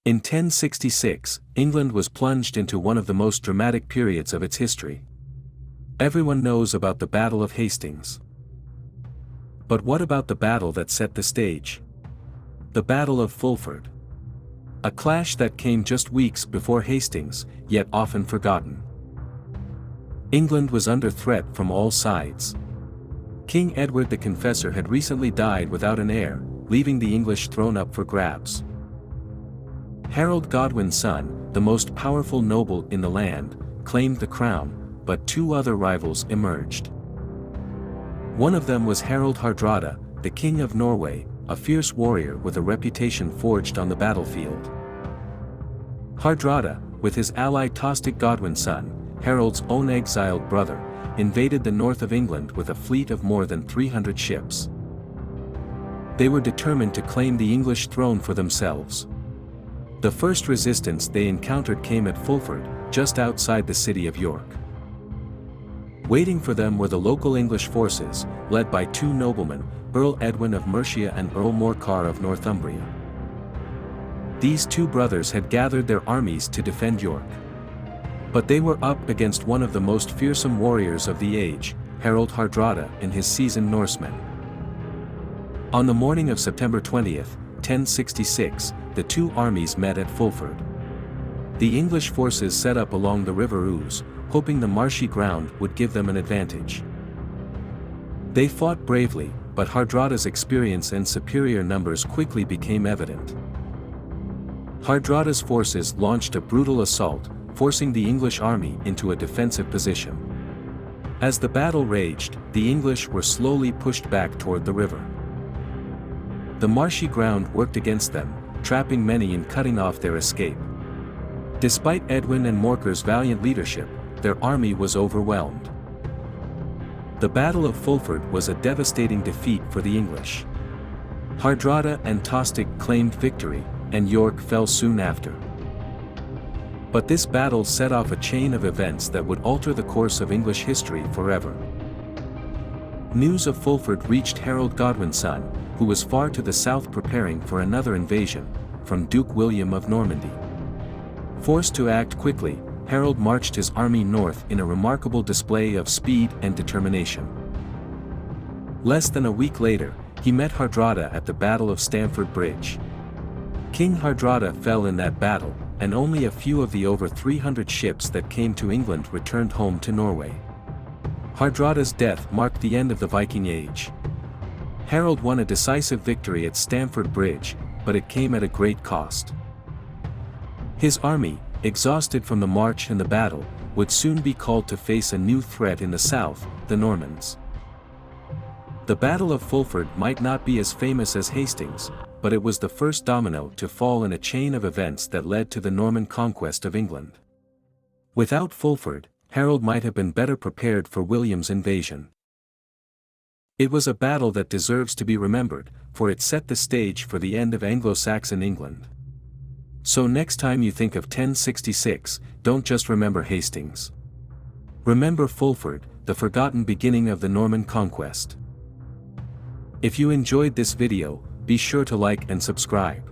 In 1066, England was plunged into one of the most dramatic periods of its history. Everyone knows about the Battle of Hastings. But what about the battle that set the stage? The Battle of Fulford. A clash that came just weeks before Hastings, yet often forgotten. England was under threat from all sides. King Edward the Confessor had recently died without an heir, leaving the English throne up for grabs. Harold Godwin's son, the most powerful noble in the land, claimed the crown, but two other rivals emerged. One of them was Harald Hardrada, the King of Norway, a fierce warrior with a reputation forged on the battlefield. Hardrada, with his ally Tostig Godwin's son, Harold's own exiled brother, invaded the north of England with a fleet of more than 300 ships. They were determined to claim the English throne for themselves. The first resistance they encountered came at Fulford, just outside the city of York. Waiting for them were the local English forces, led by two noblemen, Earl Edwin of Mercia and Earl Morcar of Northumbria. These two brothers had gathered their armies to defend York. But they were up against one of the most fearsome warriors of the age, Harald Hardrada and his seasoned Norsemen. On the morning of September 20th, 1066, the two armies met at Fulford. The English forces set up along the River Ouse, hoping the marshy ground would give them an advantage. They fought bravely, but Hardrada's experience and superior numbers quickly became evident. Hardrada's forces launched a brutal assault, forcing the English army into a defensive position. As the battle raged, the English were slowly pushed back toward the river. The marshy ground worked against them, trapping many and cutting off their escape. Despite Edwin and Morcar's valiant leadership, their army was overwhelmed. The Battle of Fulford was a devastating defeat for the English. Hardrada and Tostig claimed victory, and York fell soon after. But this battle set off a chain of events that would alter the course of English history forever. News of Fulford reached Harold Godwin's son, who was far to the south preparing for another invasion, from Duke William of Normandy. Forced to act quickly, Harold marched his army north in a remarkable display of speed and determination. Less than a week later, he met Hardrada at the Battle of Stamford Bridge. King Hardrada fell in that battle, and only a few of the over 300 ships that came to England returned home to Norway. Hardrada's death marked the end of the Viking Age. Harold won a decisive victory at Stamford Bridge, but it came at a great cost. His army, exhausted from the march and the battle, would soon be called to face a new threat in the south, the Normans. The Battle of Fulford might not be as famous as Hastings, but it was the first domino to fall in a chain of events that led to the Norman conquest of England. Without Fulford, Harold might have been better prepared for William's invasion. It was a battle that deserves to be remembered, for it set the stage for the end of Anglo-Saxon England. So next time you think of 1066, don't just remember Hastings. Remember Fulford, the forgotten beginning of the Norman conquest. If you enjoyed this video, be sure to like and subscribe.